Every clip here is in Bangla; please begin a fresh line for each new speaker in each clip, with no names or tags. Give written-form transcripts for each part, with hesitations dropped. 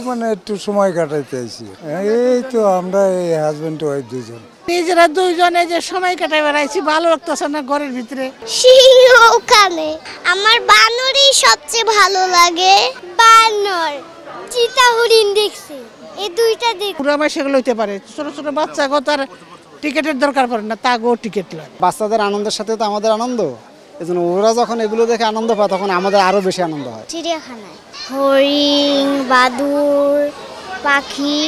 মানে একটু সময় কাটাইতে আইছি। এই তো আমরা এই হাজবেন্ড ওয়াইফ দুজন।
নিজেরা দুইজনে যে সময় কাটাই বেড়াইছি, ভালো লাগতেছে না ঘরের ভিতরে।
সিংহ ওখানে আমার বানরই সবচেয়ে ভালো লাগে। বানর, চিতা, হরিণ দেখছি, এই দুইটা দেখ।
পুরো মাস সেগুলো হইতে পারে, ছোট ছোট বাচ্চা গো তার টিকিটের দরকার পড়ে না, তা গো টিকিট লাগে।
বাচ্চাদের আনন্দের সাথে তো আমাদের আনন্দ, এজন্য ওরা যখন এগুলো দেখে আনন্দ পায় তখন আমাদের আরো বেশি আনন্দ হয়।
চিড়িয়াখানায় হরিণ, বাদুড়, পাখি,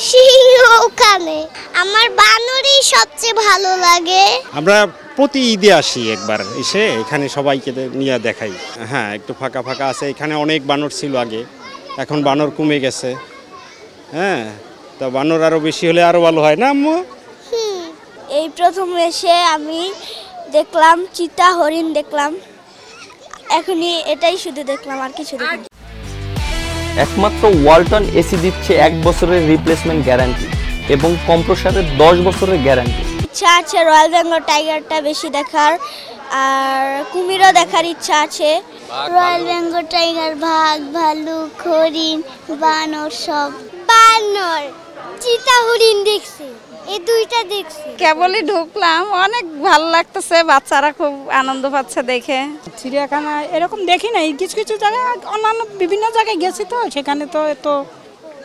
সিংহ ওখানে আমার বানরই সবচেয়ে ভালো লাগে।
আমরা প্রতি ঈদে আসি একবার, এসে এখানে সবাইকে নিয়ে দেখাই। হ্যাঁ, একটু ফাঁকা ফাঁকা আছে, এখানে অনেক বানর ছিল আগে, এখন বানর কমে গেছে। হ্যাঁ, তো বানর আরও বেশি হলে আরও ভালো হয় না আম্মু?
এই প্রথম এসে আমি দেখলাম চিতা, হরিণ দেখলাম, এখনই এটাই শুধু দেখলাম, আর কিছু দেখিনি।
একমাত্র ওয়ালটন এসি দিচ্ছে 1 বছরের রিপ্লেসমেন্ট গ্যারান্টি এবং কম্প্রেসারের 10 বছরের গ্যারান্টি।
ইচ্ছা আছে রয়্যাল বেঙ্গল টাইগারটা বেশি দেখার, আর কুমিরও দেখার ইচ্ছা আছে। রয়্যাল বেঙ্গল টাইগার, বাঘ, ভালুক, হরিণ, বানর, সব। বানর, চিতা, হরিণ দেখছি, এই দুইটা দেখছি।
কেবলই ঢুকলাম, অনেক ভালো লাগতেছে, বাচ্চারা খুব আনন্দ পাচ্ছে দেখে।
চিড়িয়াখানা এরকম দেখি নাই, কিছু কিছু জায়গায় অন্যান্য বিভিন্ন জায়গায় গেছি, তো সেখানে তো এত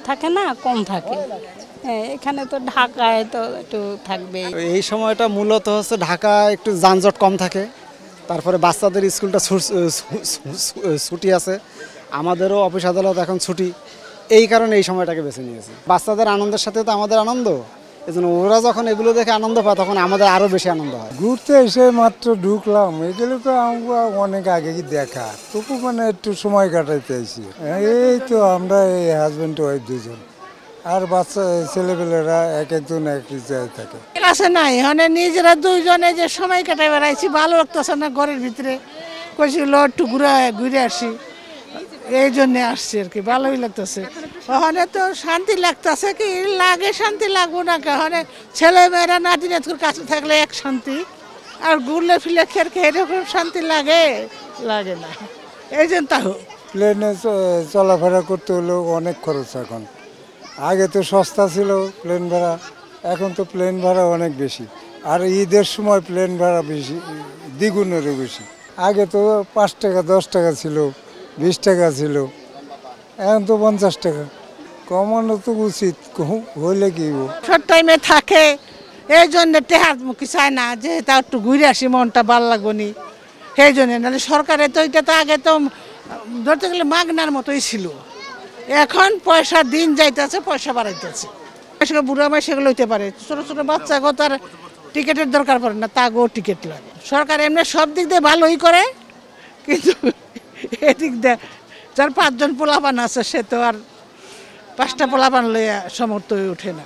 থাকে না, কম থাকে। হ্যাঁ, এখানে তো ঢাকায় তো একটু থাকবে।
এই সময়টা মূলত হচ্ছে ঢাকা একটু যানজট কম থাকে, তারপরে বাচ্চাদের স্কুলটা ছুটি আছে, আমাদেরও অফিস আদালত এখন ছুটি, এই কারণে এই সময়টাকে বেছে নিয়েছি। বাচ্চাদের আনন্দের সাথে তো আমাদের আনন্দ, এজন্য ওরা যখন এগুলো দেখে আনন্দ পায় তখন আমাদের আরো বেশি আনন্দ হয়।
ঘুরতে এসে মাত্র ঢুকলাম, এগুলো তো আমরা অনেক আগে দেখা, তবু মানে একটু সময় কাটাইতে আইছি। এই তো আমরা এই হাজবেন্ড ওয়াইফ দুজন, আর বাচ্চা ছেলেপেলেরা এক একজন এক জায়গায় থাকে।
আছে নাই, মানে নিজেরা দুইজনে যে সময় কাটাই বেড়াইছি, ভালো লাগতেছে না ঘরের ভিতরে, কইছিল একটু ঘুরে আসি, এই জন্যে আসছি আর কি, ভালোই লাগতেছে। ওখানে তো শান্তি লাগতেছে, কি লাগে, শান্তি লাগবো না ওখানে ছেলে মেয়েরা নাতি নাতির কাছে থাকলে এক শান্তি, আর ঘুরলে ফিরলে খেয়ে এরকম শান্তি লাগে না, এই জন্য তাও।
প্লেনে চলাফেরা করতে হলেও অনেক খরচ এখন, আগে তো সস্তা ছিল প্লেন ভাড়া, এখন তো প্লেন ভাড়া অনেক বেশি, আর ঈদের সময় প্লেন ভাড়া বেশি, দ্বিগুণেরও বেশি। আগে তো 5 টাকা 10 টাকা ছিল, 20 টাকা ছিল, এখন তো 50 টাকা। কমানো তো উচিত, হইলে কি
শর্ট টাইমে থাকে, এই জন্য টেহার মুখী চায় না যে তা একটু ঘুরে আসি, মনটা ভালো লাগবো নি, সেই জন্য। নাহলে সরকারে তো এটা তো আগে তো ধরতে গেলে মাগনার মতোই ছিল, এখন পয়সা দিন যাইতেছে, পয়সা বাড়াইতেছে। বুড়া মাস সেগুলো হইতে পারে, ছোট ছোট বাচ্চা গো তার টিকিটের দরকার পড়ে না, তা গো টিকিট লাগে। সরকার এমনি সব দিক দিয়ে ভালোই করে, কিন্তু এদিক দিয়ে যার 5 জন পোলাপান আছে, সে তো আর 5টা পোলাপান লইয়া সমর্থ হয়ে ওঠে না।